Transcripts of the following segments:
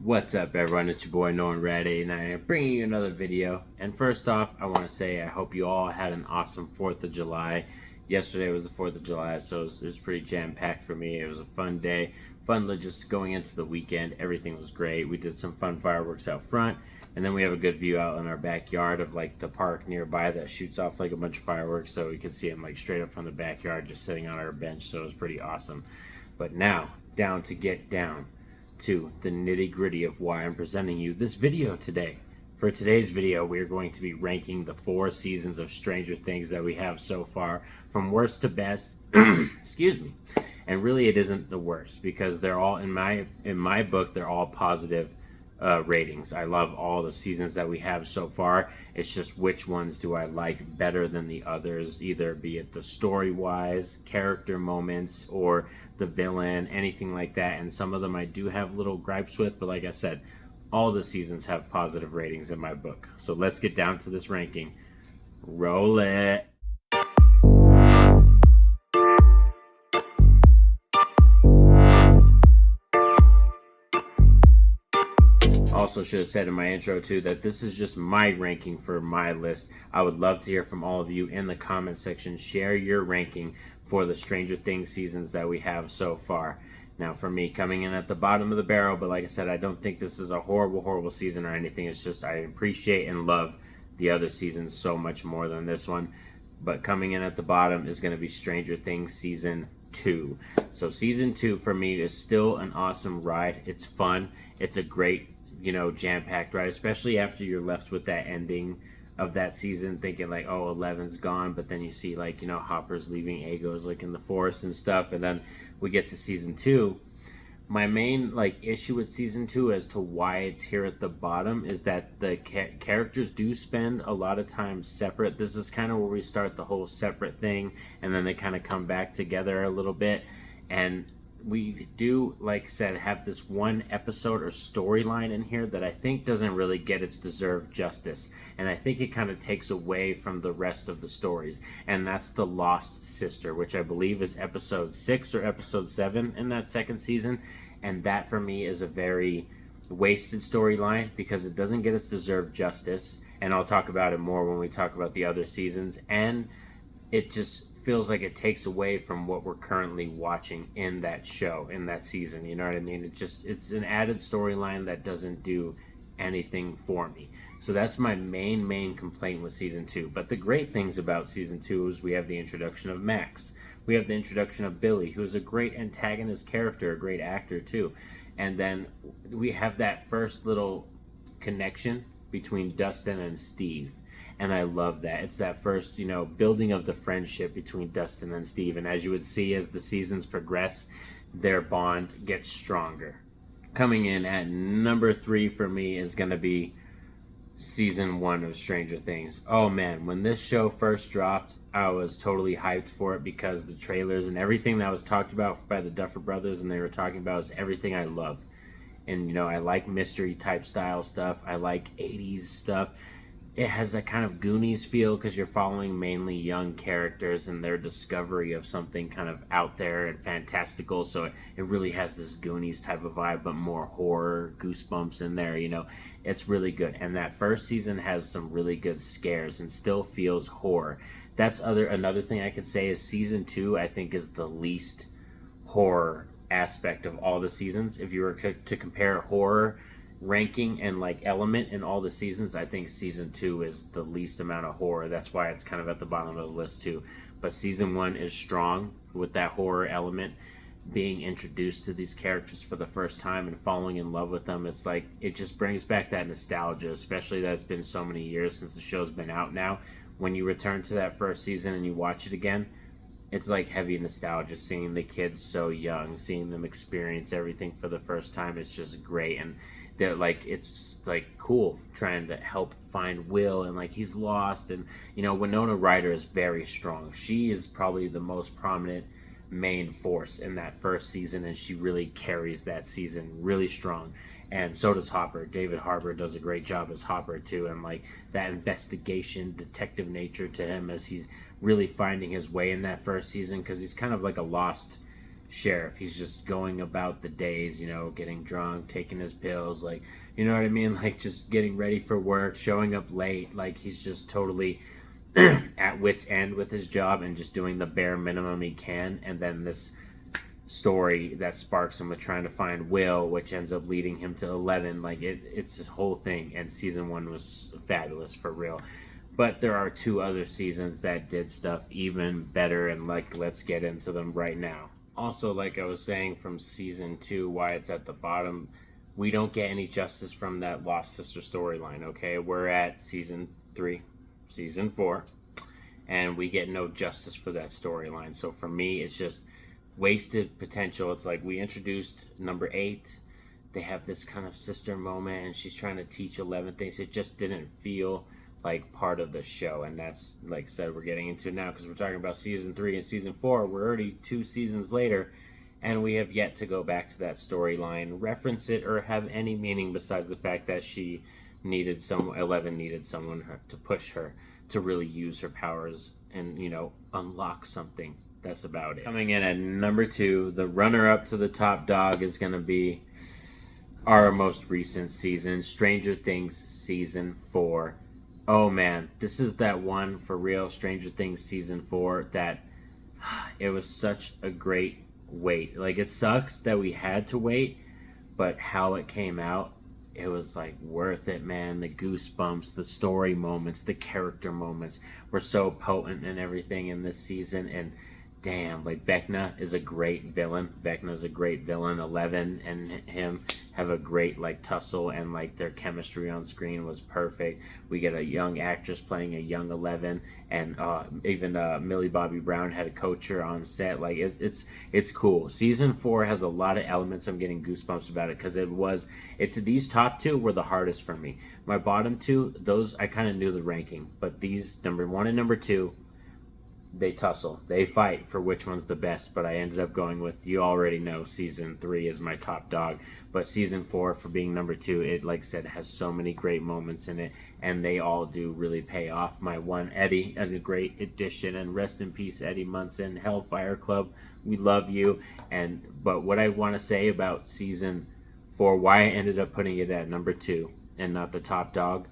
What's up, everyone? It's your boy Nolan Red 89 bringing you another video. And first off, I want to say I hope you all had an awesome 4th of July. Yesterday was the 4th of July, so it was pretty jam-packed for me. It was a fun day, fun just going into the weekend. Everything was great. We did some fun fireworks out front, and then we have a good view out in our backyard of like the park nearby that shoots off like a bunch of fireworks, so we can see them like straight up from the backyard just sitting on our bench, so it was pretty awesome. But now, down to the nitty-gritty of why I'm presenting you this video today. For today's video, we're going to be ranking the 4 seasons of Stranger Things that we have so far, from worst to best. Excuse me. And really, it isn't the worst, because they're all, in my book, they're all positive ratings. I love all the seasons that we have so far. It's just which ones do I like better than the others, either be it the story-wise, character moments, or the villain, anything like that. And some of them I do have little gripes with, but like I said, all the seasons have positive ratings in my book. So let's get down to this ranking. Roll it. Also should have said in my intro too that this is just my ranking for my list. I would love to hear from all of you in the comment section. Share your ranking for the Stranger Things seasons that we have so far. Now for me, coming in at the bottom of the barrel, but like I said, I don't think this is a horrible season or anything. It's just I appreciate and love the other seasons so much more than this one. But coming in at the bottom is going to be Stranger Things Season 2. So Season 2 for me is still an awesome ride. It's fun. It's a great, jam-packed ride, especially after you're left with that ending of that season, thinking like, oh, 11's gone, but then you see like, Hopper's leaving Eggos like in the forest and stuff, and then we get to Season 2. My main issue with Season 2 as to why it's here at the bottom is that the characters do spend a lot of time separate. This is kind of where we start the whole separate thing, and then they kind of come back together a little bit. And we do, like I said, have this one episode or storyline in here that I think doesn't really get its deserved justice. And I think it kind of takes away from the rest of the stories. And that's the Lost Sister, which I believe is episode 6 or episode 7 in that second season. And that for me is a very wasted storyline because it doesn't get its deserved justice. And I'll talk about it more when we talk about the other seasons. And it just feels like it takes away from what we're currently watching in that show, in that season. You know what I mean? It's an added storyline that doesn't do anything for me. So that's my main complaint with Season 2. But the great things about Season 2 is we have the introduction of Max. We have the introduction of Billy, who's a great antagonist character, a great actor too. And then we have that first little connection between Dustin and Steve. And I love that. It's that first, building of the friendship between Dustin and Steve. And as you would see as the seasons progress, their bond gets stronger. Coming in at number 3 for me is going to be Season 1 of Stranger Things. Oh man, when this show first dropped, I was totally hyped for it because the trailers and everything that was talked about by the Duffer Brothers and they were talking about is everything I love. And, I like mystery type style stuff. I like 80s stuff. It has that kind of Goonies feel because you're following mainly young characters and their discovery of something kind of out there and fantastical. So it really has this Goonies type of vibe, but more horror, goosebumps in there. It's really good. And that first season has some really good scares and still feels horror. That's another thing I could say is Season 2, I think, is the least horror aspect of all the seasons. If you were to compare horror ranking and element in all the seasons, I think Season 2 is the least amount of horror. That's why it's kind of at the bottom of the list too. But Season 1 is strong with that horror element, being introduced to these characters for the first time and falling in love with them. It's like it just brings back that nostalgia, especially that it's been so many years since the show's been out now. When you return to that first season and you watch it again, it's like heavy nostalgia, seeing the kids so young, seeing them experience everything for the first time. It's just great. And they're it's cool trying to help find Will, and he's lost. And Winona Ryder is very strong. She is probably the most prominent main force in that first season, and she really carries that season really strong. And so does Hopper. David Harbour does a great job as Hopper too, and that investigation detective nature to him as he's really finding his way in that first season, because he's kind of like a lost sheriff. He's just going about the days, getting drunk, taking his pills, like, you know what I mean? Like, just getting ready for work, showing up late. Like, he's just totally at wit's end with his job and just doing the bare minimum he can. And then this story that sparks him with trying to find Will, which ends up leading him to 11. Like, it's a whole thing. And season 1 was fabulous for real. But there are 2 other seasons that did stuff even better, and like, let's get into them right now. Also, like I was saying, from season 2, why it's at the bottom, we don't get any justice from that Lost Sister storyline, okay? We're at season 3, season 4, and we get no justice for that storyline. So for me, it's just wasted potential. It's like we introduced number 8. They have this kind of sister moment, and she's trying to teach 11 things. It just didn't feel like part of the show, and that's, like I said, we're getting into now because we're talking about season 3 and season 4. We're already 2 seasons later, and we have yet to go back to that storyline, reference it, or have any meaning besides the fact that 11 needed someone to push her to really use her powers and, unlock something. That's about it. Coming in at number 2, the runner-up to the top dog is going to be our most recent season, Stranger Things season 4. Oh man, this is that one for real, Stranger Things season 4, that it was such a great wait. Like, it sucks that we had to wait, but how it came out, it was like worth it, man. The goosebumps, the story moments, the character moments were so potent and everything in this season. And damn, like, Vecna is a great villain. 11 and him have a great, like, tussle, and, like, their chemistry on screen was perfect. We get a young actress playing a young 11, and even Millie Bobby Brown had a coach her on set. Like, it's cool. Season 4 has a lot of elements. I'm getting goosebumps about it because these top 2 were the hardest for me. My bottom 2, those I kind of knew the ranking, but these number 1 and number 2, they tussle. They fight for which one's the best, but I ended up going with, you already know, season 3 is my top dog. But season 4, for being number 2, it, like I said, has so many great moments in it, and they all do really pay off. My one, Eddie, a great addition, and rest in peace, Eddie Munson, Hellfire Club, we love you. But what I want to say about season 4, why I ended up putting it at number 2 and not the top dog,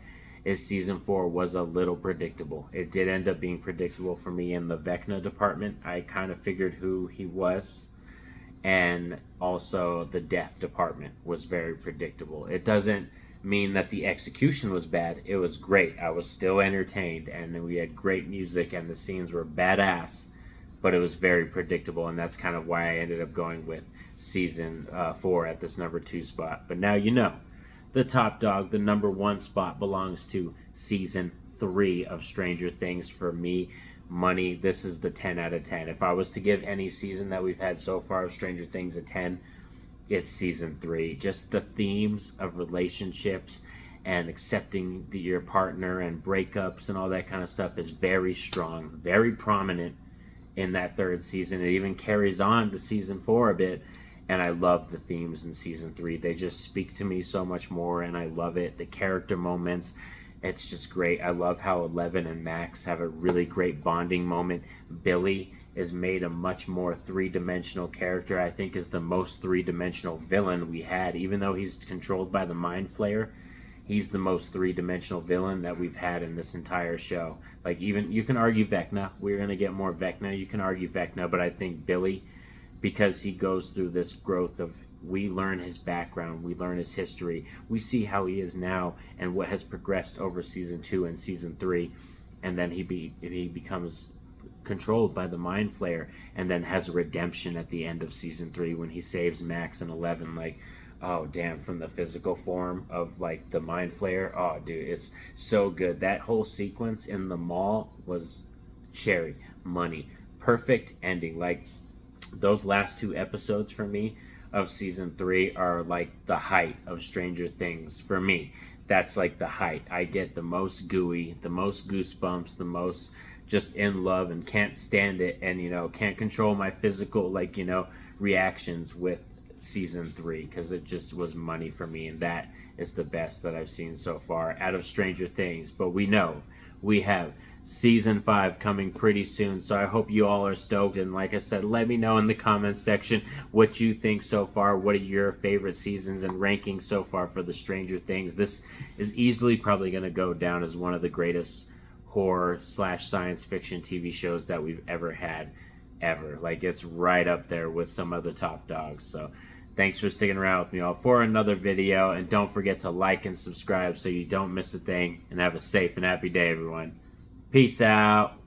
is season 4 was a little predictable. It did end up being predictable for me in the Vecna department. I kind of figured who he was, and also the death department was very predictable. It doesn't mean that the execution was bad. It was great. I was still entertained, and we had great music, and the scenes were badass, but it was very predictable, and that's kind of why I ended up going with season 4 at this number 2 spot. But now you know. The top dog, the number 1 spot, belongs to season 3 of Stranger Things for me. Money, this is the 10 out of 10. If I was to give any season that we've had so far of Stranger Things a 10, it's season 3. Just the themes of relationships and accepting your partner and breakups and all that kind of stuff is very strong, very prominent in that 3rd season. It even carries on to season 4 a bit. And I love the themes in season 3. They just speak to me so much more, and I love it. The character moments, it's just great. I love how 11 and Max have a really great bonding moment. Billy is made a much more 3-dimensional character. I think is the most 3-dimensional villain we had. Even though he's controlled by the Mind Flayer, he's the most 3-dimensional villain that we've had in this entire show. Like, even, you can argue Vecna. We're going to get more Vecna. You can argue Vecna, but I think Billy, because he goes through this growth of, we learn his background, we learn his history, we see how he is now and what has progressed over season 2 and season 3, and then he becomes controlled by the Mind Flayer, and then has a redemption at the end of season 3 when he saves Max and 11. Like, oh damn, from the physical form of, like, the Mind Flayer. Oh dude, it's so good. That whole sequence in the mall was cherry money, perfect ending. Like, those last 2 episodes for me of season 3 are like the height of Stranger Things for me. That's like the height. I get the most gooey, the most goosebumps, the most just in love, and can't stand it, and can't control my physical reactions with season 3, because it just was money for me, and that is the best that I've seen so far out of Stranger Things. But we know we have season 5 coming pretty soon. So I hope you all are stoked. And like I said, let me know in the comments section what you think so far. What are your favorite seasons and rankings so far for the Stranger Things? This is easily probably going to go down as one of the greatest horror / science fiction TV shows that we've ever had, ever. Like, it's right up there with some of the top dogs. So thanks for sticking around with me all for another video, and don't forget to like and subscribe so you don't miss a thing, and have a safe and happy day, everyone. Peace out.